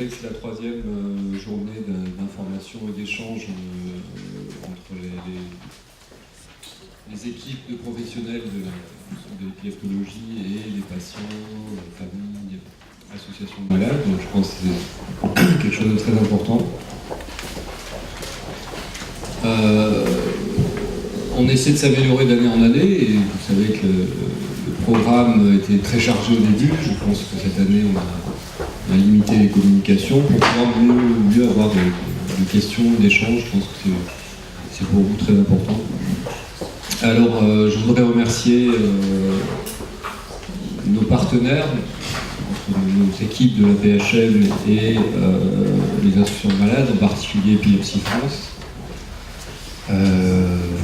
savez que c'est la troisième journée d'information et d'échange entre les équipes de professionnels de l'épileptologie et les patients, familles, associations de malades. Donc je pense que c'est quelque chose de très important. On essaie de s'améliorer d'année en année et vous savez que le programme était très chargé au début. Je pense que cette année on a limité les communications pour pouvoir mieux avoir des questions, d'échanges. Je pense que c'est pour vous très important. Alors je voudrais remercier nos partenaires, entre nos équipes de la PHM et les associations de malades, en particulier Épilepsie France.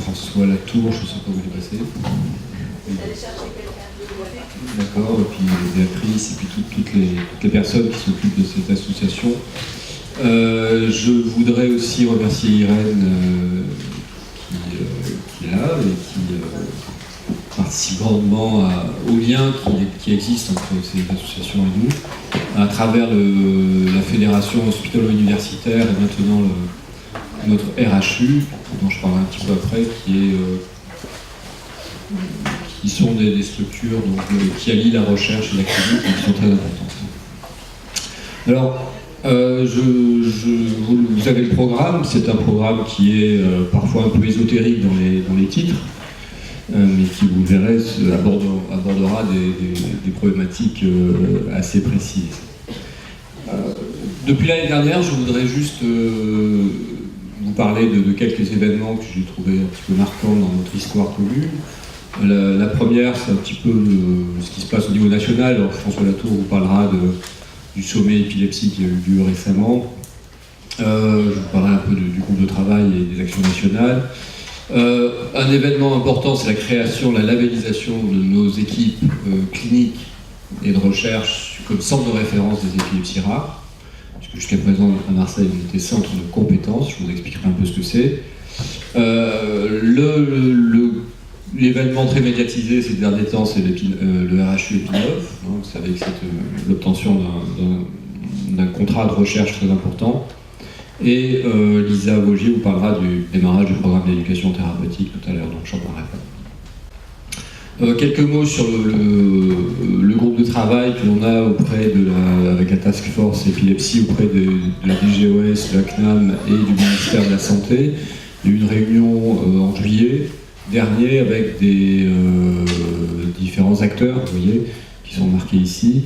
François Latour, je ne sais pas où il est passé. D'accord, et puis Béatrice, et puis toutes les personnes qui s'occupent de cette association. Je voudrais aussi remercier Irène qui est là et qui participe grandement au lien qui existe entre ces associations et nous, à travers la fédération hospitalo-universitaire et maintenant notre RHU, dont je parlerai un petit peu après, qui sont des structures qui allient la recherche et la clinique et qui sont très importantes. Alors, vous avez le programme, c'est un programme qui est parfois un peu ésotérique dans les titres, mais qui, vous le verrez, abordera des problématiques assez précises. Depuis l'année dernière, je voudrais juste vous parler de quelques événements que j'ai trouvé un petit peu marquants dans notre histoire commune. La première, c'est un petit peu ce qui se passe au niveau national. Alors, François Latour vous parlera du sommet épilepsie qui a eu lieu récemment. Je vous parlerai un peu du groupe de travail et des actions nationales. Un événement important, c'est la création, la labellisation de nos équipes cliniques et de recherche comme centre de référence des épilepsies rares. Puisque jusqu'à présent, à Marseille, on était centre de compétences. Je vous expliquerai un peu ce que c'est. L'événement très médiatisé ces derniers temps, c'est le RHU Epinov. Vous savez que c'est l'obtention d'un contrat de recherche très important. Et Lisa Vaugier vous parlera du démarrage du programme d'éducation thérapeutique tout à l'heure, donc j'en parlerai pas. Quelques mots sur le groupe de travail que l'on a avec la Task Force Épilepsie auprès de la DGOS, de la CNAM et du ministère de la Santé. Il y a eu une réunion en juillet dernier avec des différents acteurs, vous voyez, qui sont marqués ici.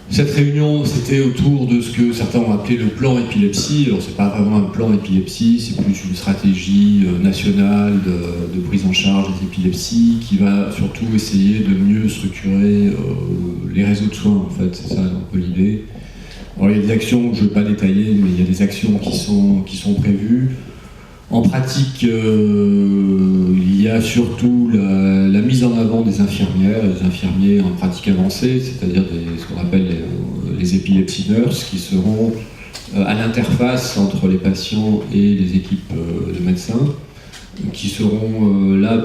Cette réunion, c'était autour de ce que certains ont appelé le plan épilepsie. Alors, c'est pas vraiment un plan épilepsie, c'est plus une stratégie nationale de prise en charge des épilepsies qui va surtout essayer de mieux structurer les réseaux de soins, en fait. C'est ça un peu l'idée. Alors, il y a des actions que je ne vais pas détailler, mais il y a des actions qui sont prévues. En pratique, il y a surtout la mise en avant des infirmières et des infirmiers en pratique avancée, c'est-à-dire ce qu'on appelle les epilepsy nurses, qui seront à l'interface entre les patients et les équipes de médecins, qui seront là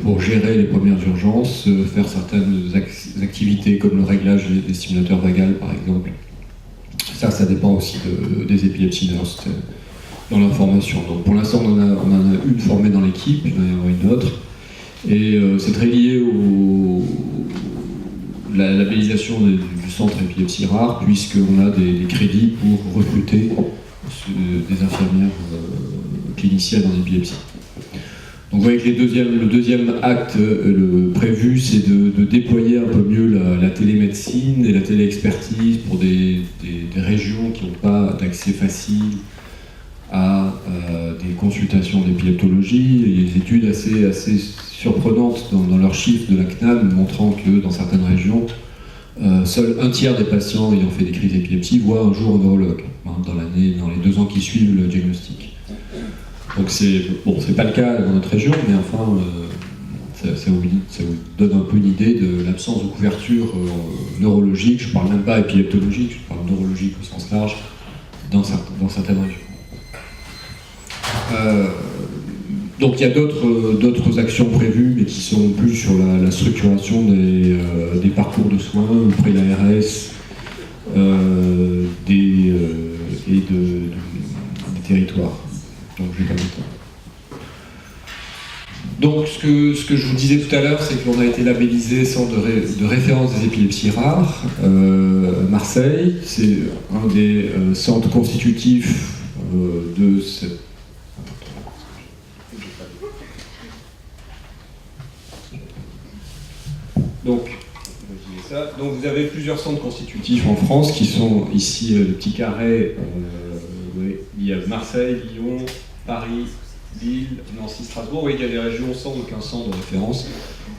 pour gérer les premières urgences, faire certaines activités comme le réglage des stimulateurs vagales, par exemple. Ça dépend aussi des epilepsy nurses. Dans la formation. Donc pour l'instant, on en a une formée dans l'équipe, il va y en avoir une autre. Et c'est très lié à la labellisation du centre épilepsie rare, puisqu'on a des crédits pour recruter des infirmières cliniciennes en épilepsie. Donc vous voyez que le deuxième acte prévu, c'est de déployer un peu mieux la télémédecine et la téléexpertise pour des régions qui n'ont pas d'accès facile à des consultations d'épileptologie. Il y a des études assez surprenantes dans leurs chiffres de la CNAM montrant que dans certaines régions, seul un tiers des patients ayant fait des crises d'épilepsie voient un jour un neurologue dans les 2 ans qui suivent le diagnostic. Donc c'est pas le cas dans notre région, mais enfin ça vous donne un peu une idée de l'absence de couverture neurologique. Je parle même pas épileptologique, je parle neurologique au sens large dans certaines régions. Donc il y a d'autres actions prévues, mais qui sont plus sur la structuration des parcours de soins auprès de l'ARS, des ce que je vous disais tout à l'heure, c'est qu'on a été labellisé centre de référence des épilepsies rares. Marseille, c'est un des centres constitutifs de cette... Donc vous avez plusieurs centres constitutifs en France qui sont ici le petit carré. Il y a Marseille, Lyon, Paris, Lille, Nancy, Strasbourg. Oui, il y a des régions sans aucun centre de référence,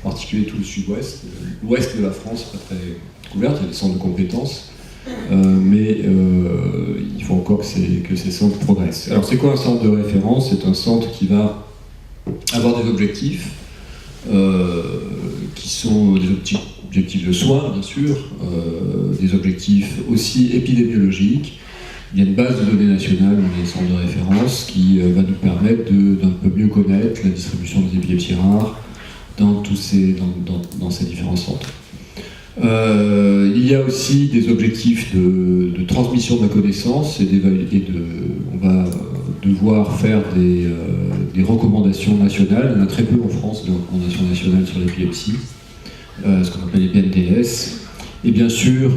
en particulier tout le sud-ouest. L'ouest de la France n'est pas très couverte, il y a des centres de compétences, mais il faut encore que ces centres progressent. Alors c'est quoi un centre de référence? C'est un centre qui va avoir des objectifs qui sont des objectifs de soins, bien sûr, des objectifs aussi épidémiologiques. Il y a une base de données nationale, des centres de référence, qui va nous permettre d'un peu mieux connaître la distribution des épilepsies rares dans ces différents centres. Il y a aussi des objectifs de transmission de la connaissance on va devoir faire des recommandations nationales. Il y en a très peu en France, des recommandations nationales sur l'épilepsie, ce qu'on appelle les BNDS. Et bien sûr,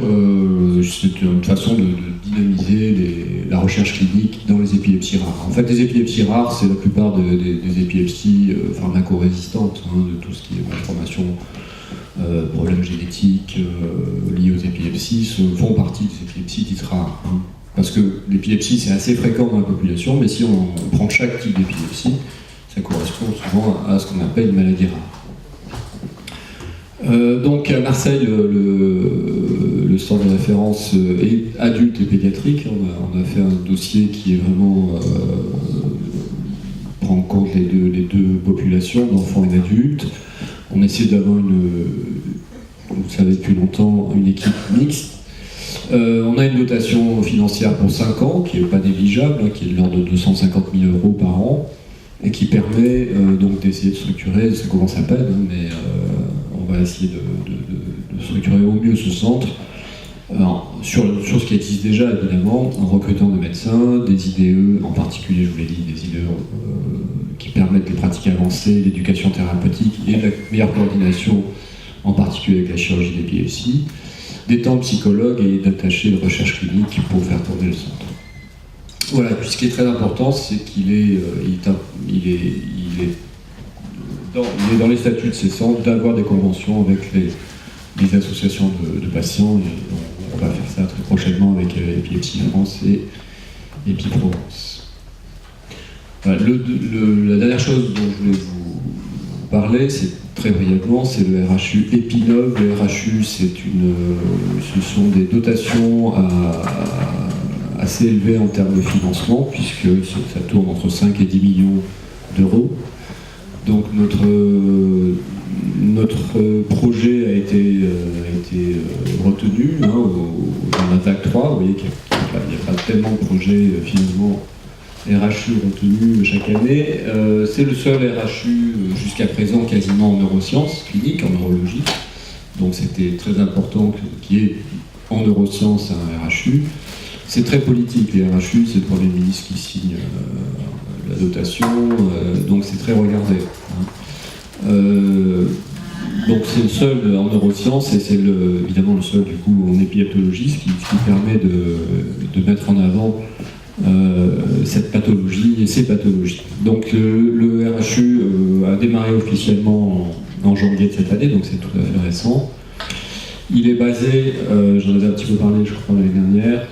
c'est une façon de dynamiser la recherche clinique dans les épilepsies rares. En fait, les épilepsies rares, c'est la plupart des épilepsies pharmacorésistantes, de tout ce qui est malformation, problèmes génétiques liés aux épilepsies, font partie des épilepsies dites rares. Parce que l'épilepsie, c'est assez fréquent dans la population, mais si on prend chaque type d'épilepsie, ça correspond souvent à ce qu'on appelle une maladie rare. Donc à Marseille, le centre de référence est adulte et pédiatrique. On a fait un dossier qui est vraiment prend en compte les deux populations, d'enfants et d'adultes. On essaie d'avoir vous savez depuis longtemps, une équipe mixte. On a une dotation financière pour 5 ans qui n'est pas négligeable, qui est de l'ordre de 250 000 € par an, et qui permet donc d'essayer de structurer, ça commence à peine, mais on va essayer de structurer au mieux ce centre, sur ce qui existe déjà évidemment, en recrutant des médecins, des IDE, en particulier, je vous l'ai dit, des IDE qui permettent les pratiques avancées, l'éducation thérapeutique et la meilleure coordination, en particulier avec la chirurgie d'épilepsie, des temps de psychologues et d'attachés de recherche clinique pour faire tourner le centre. Voilà, puis ce qui est très important, c'est qu'il est dans les statuts de ces centres d'avoir des conventions avec les associations de patients, et on va faire ça très prochainement avec Épilepsie France et Épiprovence. Voilà, la dernière chose dont je voulais vous parler, c'est très brièvement, c'est le RHU Epinov. Le RHU, ce sont des dotations assez élevées en termes de financement, puisque ça tourne entre 5 et 10 millions d'euros. Donc notre projet a été retenu dans la vague 3. Vous voyez qu'il n'y a pas tellement de projets finalement RHU retenus chaque année. C'est le seul RHU jusqu'à présent quasiment en neurosciences cliniques, en neurologie. Donc c'était très important qu'il y ait en neurosciences un RHU. C'est très politique, les RHU, c'est le Premier ministre qui signe la dotation, donc c'est très regardé. Donc c'est le seul en neurosciences et c'est évidemment le seul du coup en épileptologie, ce qui permet de mettre en avant cette pathologie et ces pathologies. Donc le RHU a démarré officiellement en janvier de cette année, donc c'est tout à fait récent. Il est basé, j'en avais un petit peu parlé je crois l'année dernière,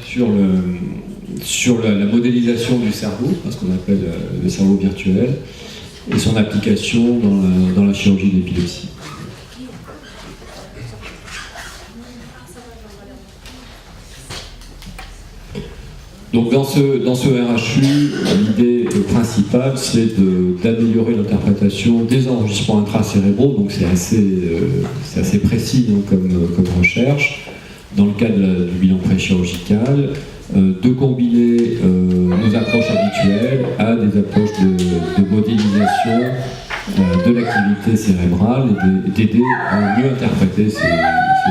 sur la modélisation du cerveau, ce qu'on appelle le cerveau virtuel, et son application dans la chirurgie d'épilepsie. Donc dans ce RHU, l'idée principale, c'est d'améliorer l'interprétation des enregistrements intracérébraux, donc c'est assez précis comme recherche, dans le cadre du bilan préchirurgical, de combiner nos approches habituelles à des approches de modélisation de l'activité cérébrale et d'aider à mieux interpréter ces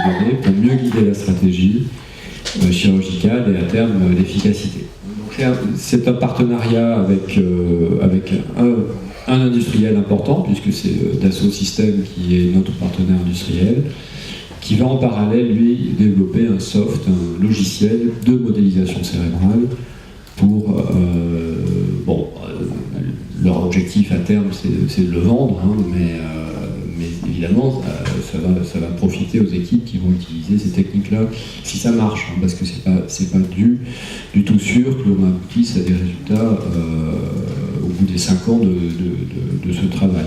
données pour mieux guider la stratégie chirurgicale et à terme l'efficacité. C'est un partenariat avec un industriel important, puisque c'est Dassault Systèmes qui est notre partenaire industriel, qui va en parallèle, lui, développer un soft, un logiciel de modélisation cérébrale pour... leur objectif à terme, c'est de le vendre, hein, mais évidemment, ça va profiter aux équipes qui vont utiliser ces techniques-là, si ça marche, hein, parce que c'est pas du tout sûr que l'on aboutisse à des résultats au bout des 5 ans de ce travail.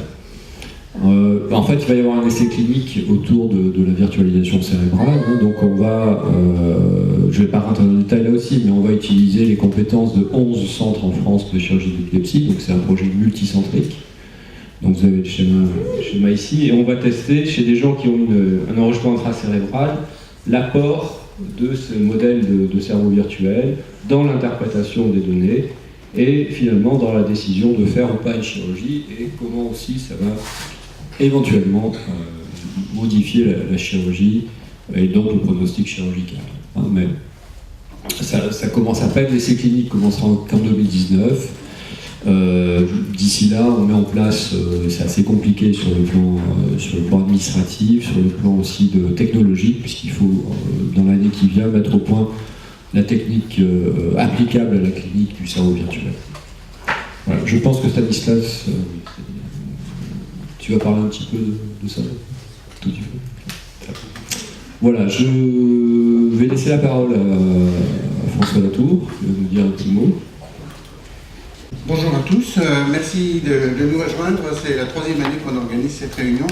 En fait, il va y avoir un essai clinique autour de la virtualisation cérébrale, hein, donc on va, je ne vais pas rentrer dans le détail là aussi, mais on va utiliser les compétences de 11 centres en France de chirurgie d'épilepsie, donc c'est un projet multicentrique. Donc vous avez le schéma ici, et on va tester chez des gens qui ont un enregistrement intracérébral l'apport de ce modèle de cerveau virtuel dans l'interprétation des données et finalement dans la décision de faire ou pas une chirurgie, et comment aussi ça va éventuellement modifier la chirurgie et donc le pronostic chirurgical. Hein, mais ça commence à peine, l'essai clinique commencera qu'en 2019. D'ici là, on met en place, c'est assez compliqué sur le plan administratif, sur le plan aussi technologique, puisqu'il faut, dans l'année qui vient, mettre au point la technique applicable à la clinique du cerveau virtuel. Voilà, je pense que Stanislas, tu vas parler un petit peu de ça, tout petit peu. Voilà, je vais laisser la parole à François Latour, qui va nous dire un petit mot. Bonjour à tous, merci de nous rejoindre. C'est la 3e année qu'on organise cette réunion.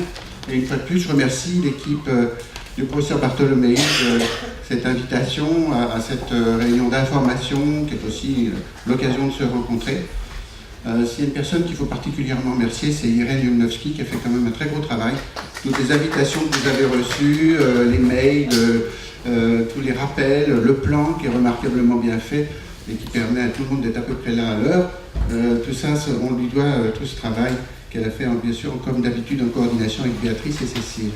Et une fois de plus, je remercie l'équipe du professeur Bartholomei de cette invitation à cette réunion d'information qui est aussi l'occasion de se rencontrer. S'il y a une personne qu'il faut particulièrement remercier, c'est Irène Yumnowski qui a fait quand même un très gros travail. Toutes les invitations que vous avez reçues, les mails, tous les rappels, le plan qui est remarquablement bien fait et qui permet à tout le monde d'être à peu près là à l'heure. Tout ça, on lui doit tout ce travail qu'elle a fait, bien sûr, comme d'habitude, en coordination avec Béatrice et Cécile.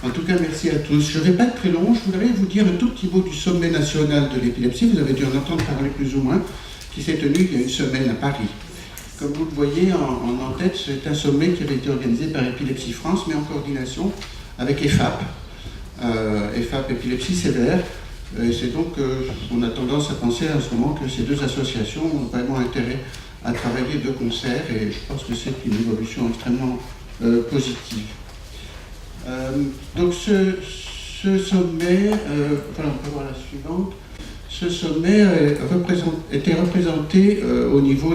En tout cas, merci à tous. Je ne vais pas être très long, je voudrais vous dire un tout petit mot du sommet national de l'épilepsie. Vous avez dû en entendre parler plus ou moins, qui s'est tenu il y a une semaine à Paris. Comme vous le voyez en tête, c'est un sommet qui avait été organisé par Épilepsie France, mais en coordination avec EFAP, EFAP Épilepsie Sévère. Et c'est donc on a tendance à penser à ce moment que ces deux associations ont vraiment intérêt à travailler de concert, et je pense que c'est une évolution extrêmement positive. Donc ce sommet, voilà, on peut voir la suivante. Ce sommet était représenté au niveau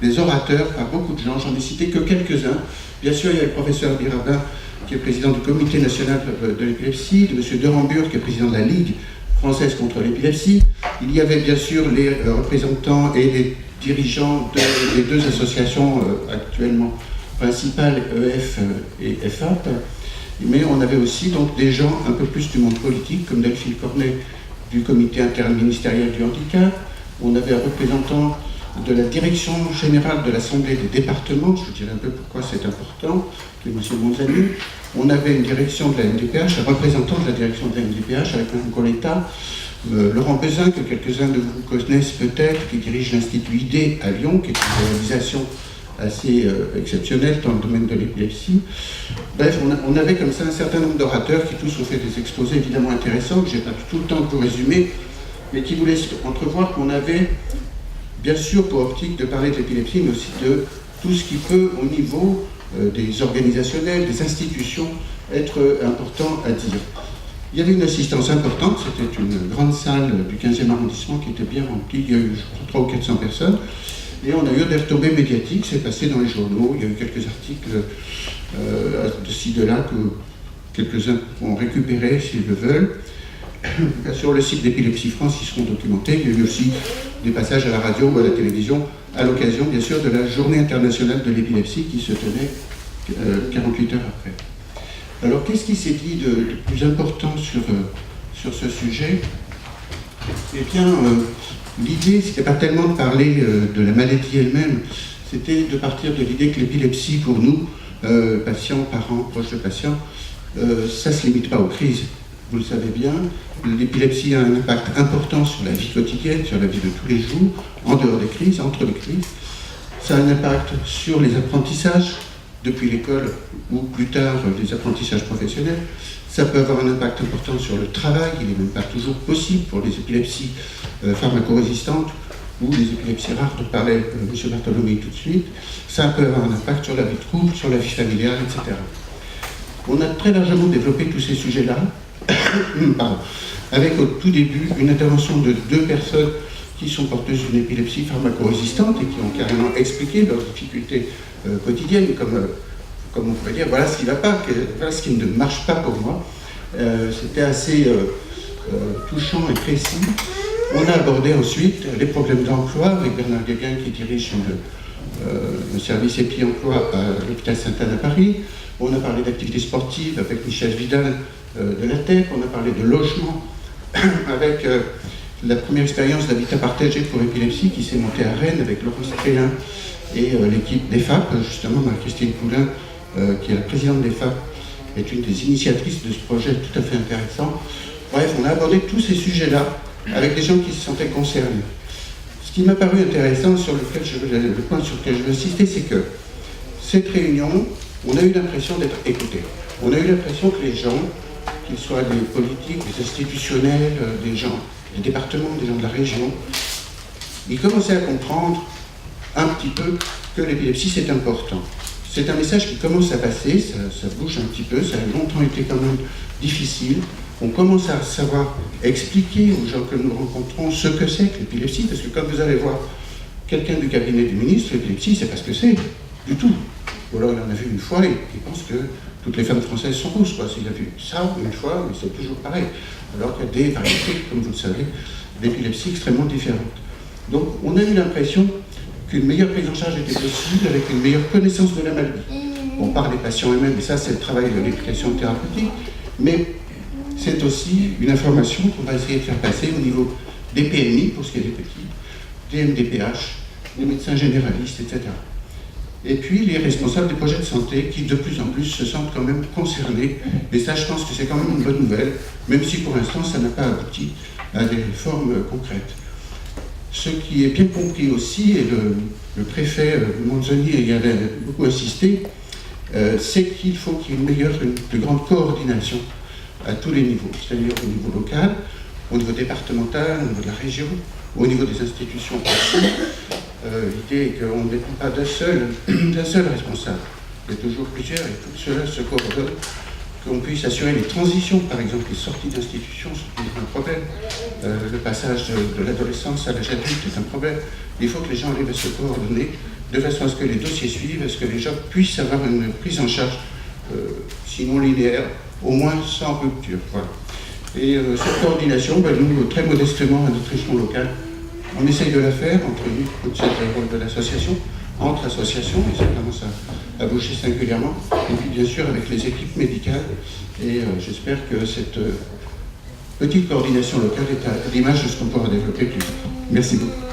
des orateurs par beaucoup de gens. J'en ai cité que quelques-uns. Bien sûr, il y a le professeur Birabin, qui est président du comité national de l'épilepsie, de M. de Rambure, qui est président de la Ligue française contre l'épilepsie. Il y avait bien sûr les représentants et les dirigeants des deux associations actuellement principales, EF et FAP. Mais on avait aussi donc des gens un peu plus du monde politique, comme Delphine Cornet du comité interministériel du handicap. On avait un représentant de la direction générale de l'Assemblée des départements, je vous dirai un peu pourquoi c'est important, qui est M. Monzani. On avait une direction de la MDPH, un représentant de la direction de la MDPH avec Mme Coletta, Laurent Bezin, que quelques-uns de vous connaissent peut-être, qui dirige l'Institut ID à Lyon, qui est une réalisation assez exceptionnelle dans le domaine de l'épilepsie. Bref, on avait comme ça un certain nombre d'orateurs qui tous ont fait des exposés évidemment intéressants, que je n'ai pas tout le temps pour résumer, mais qui vous laissent entrevoir qu'on avait, bien sûr, pour optique de parler de l'épilepsie, mais aussi de tout ce qui peut, au niveau des organisationnels, des institutions, être important à dire. Il y avait une assistance importante, c'était une grande salle du 15e arrondissement qui était bien remplie, il y a eu, je crois, 300 ou 400 personnes, et on a eu des retombées médiatiques, c'est passé dans les journaux, il y a eu quelques articles de ci, de là, que quelques-uns ont récupéré s'ils le veulent. Sur le site d'Épilepsie France, ils seront documentés. Il y a eu aussi des passages à la radio ou à la télévision, à l'occasion, bien sûr, de la Journée internationale de l'épilepsie qui se tenait 48 heures après. Alors, qu'est-ce qui s'est dit de plus important sur ce sujet? Eh bien, l'idée, c'était pas tellement de parler de la maladie elle-même, c'était de partir de l'idée que l'épilepsie, pour nous, patients, parents, proches de patients, ça ne se limite pas aux crises. Vous le savez bien, l'épilepsie a un impact important sur la vie quotidienne, sur la vie de tous les jours, en dehors des crises, entre les crises. Ça a un impact sur les apprentissages, depuis l'école ou plus tard les apprentissages professionnels. Ça peut avoir un impact important sur le travail, il n'est même pas toujours possible pour les épilepsies pharmacorésistantes ou les épilepsies rares dont parlait M. Bartholomé tout de suite. Ça peut avoir un impact sur la vie de couple, sur la vie familiale, etc. On a très largement développé tous ces sujets-là, avec au tout début une intervention de 2 personnes qui sont porteuses d'une épilepsie pharmacorésistante et qui ont carrément expliqué leurs difficultés quotidiennes, comme on pourrait dire, voilà ce qui ne va pas, voilà ce qui ne marche pas pour moi. C'était assez touchant et précis. On a abordé ensuite les problèmes d'emploi avec Bernard Guéguin qui dirige le service EPI-emploi à l'hôpital Sainte-Anne à Paris. On a parlé d'activités sportives avec Michel Vidal de la TEP. On a parlé de logement avec la première expérience d'habitat partagé pour épilepsie qui s'est montée à Rennes avec Laurence Trélin et l'équipe d'EFAP, justement Marie-Christine Poulain, qui est la présidente d'EFAP, est une des initiatrices de ce projet tout à fait intéressant. Bref, on a abordé tous ces sujets-là avec des gens qui se sentaient concernés. Ce qui m'a paru intéressant, le point sur lequel je veux insister, c'est que cette réunion, on a eu l'impression d'être écoutés. On a eu l'impression que les gens, qu'ils soient des politiques, des institutionnels, des gens des départements, des gens de la région, ils commençaient à comprendre un petit peu que l'épilepsie c'est important. C'est un message qui commence à passer, ça bouge un petit peu, ça a longtemps été quand même difficile. On commence à savoir expliquer aux gens que nous rencontrons ce que c'est que l'épilepsie, parce que quand vous allez voir quelqu'un du cabinet du ministre, l'épilepsie c'est pas ce que c'est, du tout. Ou alors il en a vu une fois et il pense que toutes les femmes françaises sont rousses, quoi. S'il a vu ça une fois, mais c'est toujours pareil. Alors qu'il y a des variétés, comme vous le savez, d'épilepsie extrêmement différentes. Donc on a eu l'impression qu'une meilleure prise en charge était possible avec une meilleure connaissance de la maladie. On parle des patients eux-mêmes, et ça c'est le travail de l'éducation thérapeutique, mais c'est aussi une information qu'on va essayer de faire passer au niveau des PMI, pour ce qui est des petits, des MDPH, des médecins généralistes, etc. Et puis les responsables des projets de santé qui de plus en plus se sentent quand même concernés. Et ça, je pense que c'est quand même une bonne nouvelle, même si pour l'instant ça n'a pas abouti à des réformes concrètes. Ce qui est bien compris aussi, et le préfet Manzoni y avait beaucoup insisté, c'est qu'il faut qu'il y ait une plus grande coordination à tous les niveaux, c'est-à-dire au niveau local, au niveau départemental, au niveau de la région, au niveau des institutions aussi. L'idée est qu'on ne dépend pas d'un seul responsable. Il y a toujours plusieurs et tout cela se coordonne, qu'on puisse assurer les transitions, par exemple les sorties d'institutions, c'est un problème. Le passage de l'adolescence à l'âge adulte est un problème. Il faut que les gens arrivent à se coordonner de façon à ce que les dossiers suivent, à ce que les gens puissent avoir une prise en charge, sinon linéaire, au moins sans rupture. Voilà. Et cette coordination, nous, très modestement, à notre échelon local, on essaye de la faire entre nous, c'est le rôle de l'association, entre associations, et ça commence à bouger singulièrement, et puis bien sûr avec les équipes médicales, et j'espère que cette petite coordination locale est à l'image de ce qu'on pourra développer plus tard. Merci beaucoup.